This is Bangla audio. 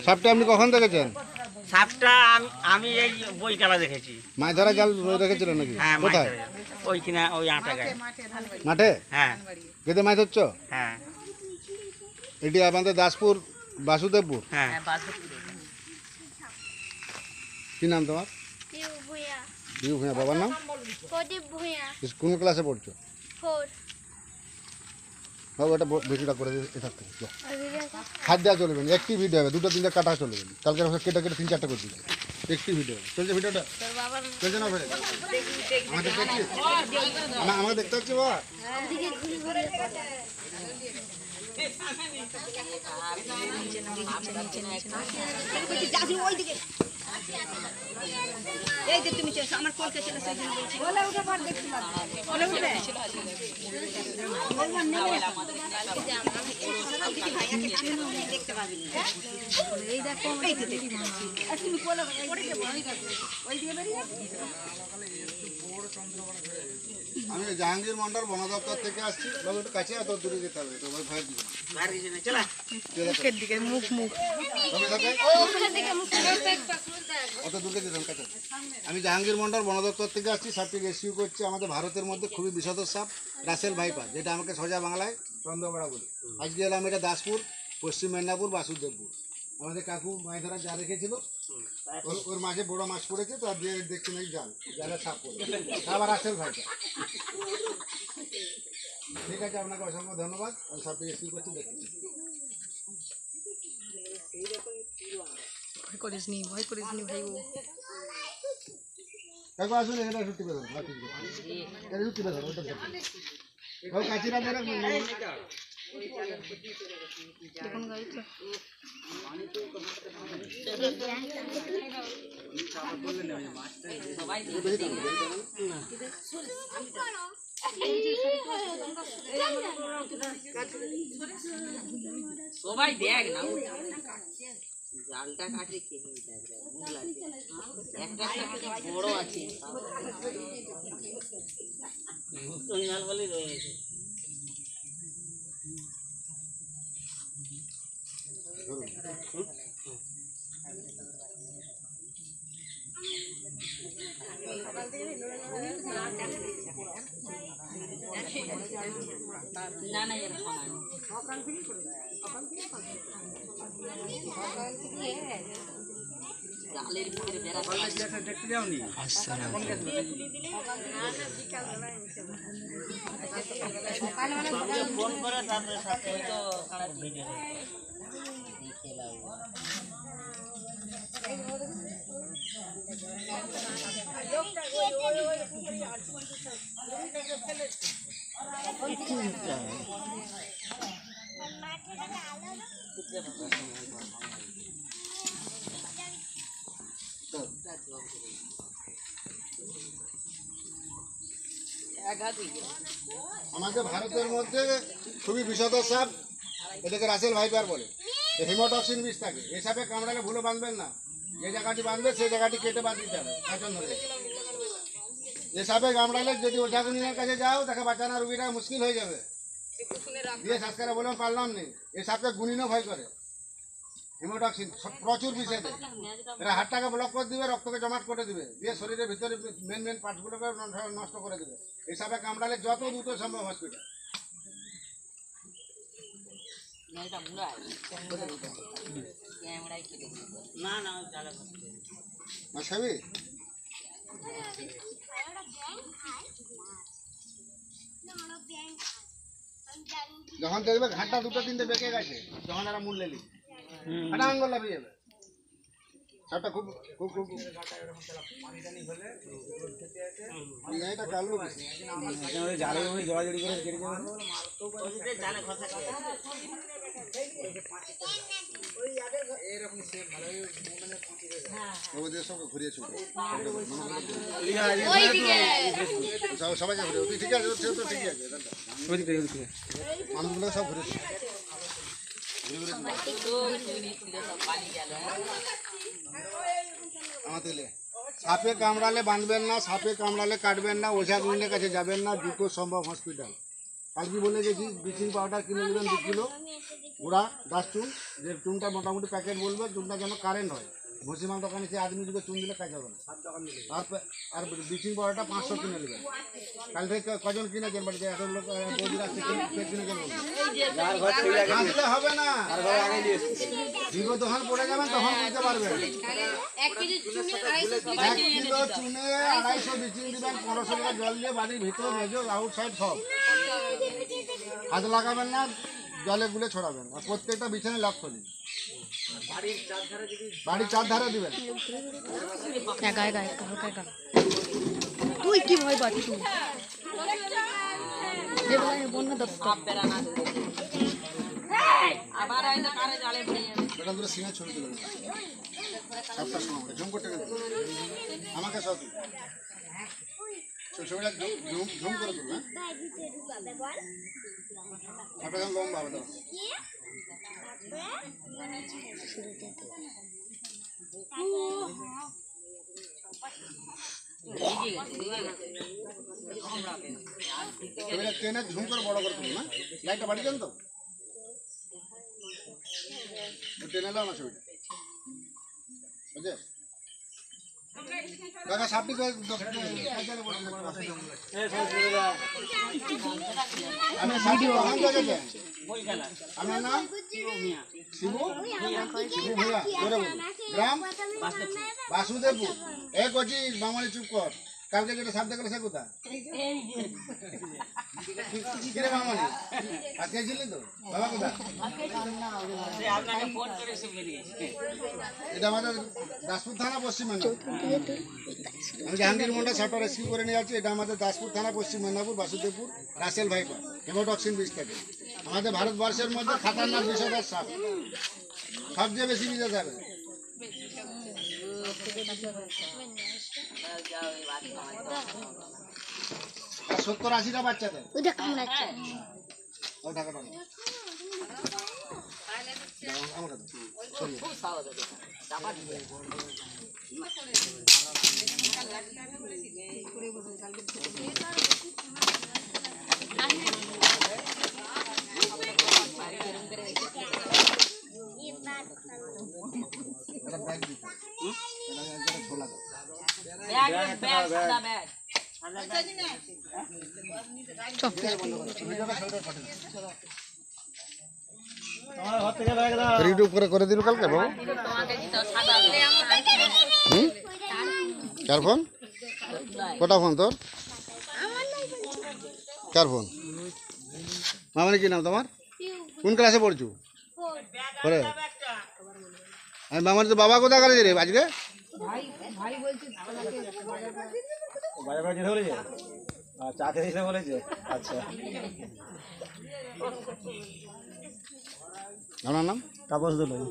সাপটা আপনি কখন দেখেছেন? সাপটা আমি এই বইকালা দেখেছি। মাছ ধরা জাল রেখেছিলেন নাকি? হ্যাঁ, কোথায়? ওই কিনা ওই আটা গায়ে। মাঠে? হ্যাঁ কেটে মাছ ধরছ? হ্যাঁ এটি আমাদের দাসপুর বাসুদেবপুর। হ্যাঁ। কি নাম তোমার? বিউ ভূঁইয়া। বাবার নাম? প্রদীপ ভূঁইয়া। কোন ক্লাসে পড়ছো? 4। বাবু এটা ভিডিওটা করে দিই এটার থেকে। হাত দেওয়া চলবে না, একটি ভিডিও হবে, 2-3টা কাটা চলবে না। কালকে কেটে 3-4টা করে দিবে। একটি ভিডিও চলছে। ভিডিওটা চলছে না ভাই? আমাদের দেখছি, আমাকে দেখতে হচ্ছে বাবা। এই যে তুমি আমার কলকে চলে এসেছো বলে উঠে পর দেখতে পাবে বলে উঠে দেখতে পাবে এই দেখো এই তো দেখি আর তুমি কোলে পড়ে যাবে ওই দিয়ে বেরিয়ে আমি জাহাঙ্গীর মন্ডল বন দপ্তর থেকে আসছি। বাবু একটু কাছে এত দূরে যেতে হবে, তো ভাই ভয় দিবে না। মুখের দিকে মুখ অত দূরে যেতাম কাছে। আমি জাহাঙ্গীর মন্ডল বন দপ্তর থেকে আসছি। সাপটি রেস্কিউ করছে আমাদের ভারতের মধ্যে খুবই বিষধর সাপ রাসেল ভাইপার, যেটা আমাকে সোজা বাংলায় চন্দ্রপাড়া বলি। আজকে এলাম এটা দাসপুর, পশ্চিম মেদিনীপুর, বাসুদেবপুর। আমাদের কাকু মাছ ধরা জাল রেখেছিল, ওর মাঝে বড় মাছ পড়েছে, তো দিয়ে দেখছি নাকি জালে সাপ পড়ে। আবার রাসেল ভাইপার। ঠিক আছে, আপনাকে অসংখ্য ধন্যবাদ। আমি সাপটি রেস্কিউ করছি, দেখুন। ভয় করিস নি ভাই কাকু আসুন, এটা একটু টিপে ধরুন। এটা একটু টিপে ধরুন, ওটা ধরুন। কাচিরা ধরে দেখুন গাইছে সবাই দেখ না জালটা কাটে কে একটা বড় আছে জাল বলে রয়েছে। না না এর জালের ভিতরে বেড়া দেখতে যাওনি। ফোন করে তারপরে সাথে হয়তো ভিডিও আমাদের ভারতের মধ্যে খুবই বিষধর সাপ, এটাকে রাসেল ভাইপার বলে। হিমোটক্সিন বিষ থাকে। এই সাপে কামড়ালে ভুলে বাঁধবেন না, যে জায়গাটি বাঁধবে সেই জায়গাটি কেটে বাদ দিতে হবে। এই সাপে কামড়ালে যদি ওঝাগুনির কাছে যাও, তাকে বাঁচানো রুগীটা মুশকিল হয়ে যাবে। দিয়ে শ্বাসকারা বলে পারলাম নেই। এই সাপকে গুনিনও ভয় করে। হিমোটক্সিন প্রচুর বিষে দেয়। এরা হাড়টাকে ব্লক করে দিবে, রক্তকে জমাট করে দিবে, দিয়ে শরীরের ভিতরে মেন পার্টসগুলোকে নষ্ট করে দেবে। এই সাপে কামড়ালে যত দ্রুত সম্ভব হসপিটাল। না না মাসাবি যখন দেখবে ঘাটটা 2-3টে বেঁকে গেছে, যখন এরা মূল লেলি একটা আঙ্গুল লাফিয়ে যাবে। সাপটা খুব খুব খুব এটা কালো জালে জড়াজড়ি করে কেটে যাবে। সবাই ঠিক আছে, ঠিক আছে, মানুষগুলো সব ঘুরেছে। আমাদের সাপে কামড়ালে বাঁধবেন না, সাপে কামড়ালে কাটবেন না, ওঝা গুণের কাছে যাবেন না, দ্রুত সম্ভব হসপিটাল। কালকে বলে গেছি ব্লিচিং পাউডার কিনে নেবেন 2 কিলো, গুঁড়া 10 চুন, যে চুনটা মোটামুটি প্যাকেট বলবে, চুনটা যেন কারেন্ট হয়। ভসিমাল দোকানে সে আদমি দিকে চুন দিলে কাজ হবে না। আর ব্লিচিং পাউডারটা 500 কিনে নেবেন। কাল থেকে কজন কিনেছেন বাড়িতে? এত লোক বৌদিরা আছে, কিনেছেন আসলে হবে না, বিগত যখন পড়ে যাবেন তখন বুঝতে পারবেন। 1 কেজি চুনে 250 1 কিলো চুনে 250 ব্লিচিং দিবেন, 1500 টাকা জল দিয়ে বাড়ির ভিতর মেজো আউটসাইড সব হাত লাগাবেন না, জলে গুলে ছড়াবেন। আর প্রত্যেকটা বিছানে লক করুন, বাড়ির 4 ধারে দিবেন। তুই কি ভয় পাচ্ছিস? যে বলে বন্যা দপ্তর আবার হয়তো কারে জালে পড়ে যাবে। এটা দুটো সিনে ছবি তুলে নেবেন। সবটা সময় ঝুম করতে গেলে আমাকে সব ছবিটা ঝুম করে তুল। হ্যাঁ, আপনার লম্বা হবে দাও। ছবিটা ট্রেনে ঝুম করে বড় করে তুলুন। না লাইটটা বাড়ি যান তো, ট্রেনে এলাম না ছবিটা, বুঝছে? কাকা সাপটি আমি আপনার নাম শিবু শিবু ভূঁইয়া, ধরে বলুন। গ্রাম বাসুদেবপুর। এ কচি মামানি চুপ কর, কালকে যেটা সাপ দেখলে সে কোথা? কিরে মামানি আজকে ছিলি তো? বাবা কোথা? আপনাকে ফোন করে সে বেরিয়েছে। এটা আমাদের দাসপুর থানা পশ্চিম মেদিনীপুর। আমি জাহাঙ্গীর মন্ডল সাপটা রেস্কিউ করে নিয়ে যাচ্ছি। এটা আমাদের দাসপুর থানা পশ্চিম Medinipur, Basudebpur, Russell viper, haemotoxin বিষ থেকে। আমাদের ভারতবর্ষের মধ্যে খাতারনাক বিষধর সাপ, সবচেয়ে বেশি বিষে যাবে। আর 70-80টা বাচ্চা দেয়। ওইটা কামড়াচ্ছে। ওই টাকাটা নাও। দাও, আমাকে দাও। সরিয়ে দাও। খুব সাহস আছে চাপা দিয়ে একটা ব্যাগ দিতে হবে। এটা একটা ঝোলা দাও। ব্যাগ সাদা ব্যাগ ইউটিউব করে দিল কালকে বাবু। তোমাকে দিতে সাদা কার ফোন? কটা ফোন তোর? কার ফোন? মামানি কি নাম তোমার? কোন ক্লাসে পড়ছু? পরে আমি মামানি তো বাবা কোথা গেছে রে আজকে? বাজার করে যেতে বলেছে, চা খেতে যেতে বলেছে। আচ্ছা, আপনার নাম? তাপস দোলই।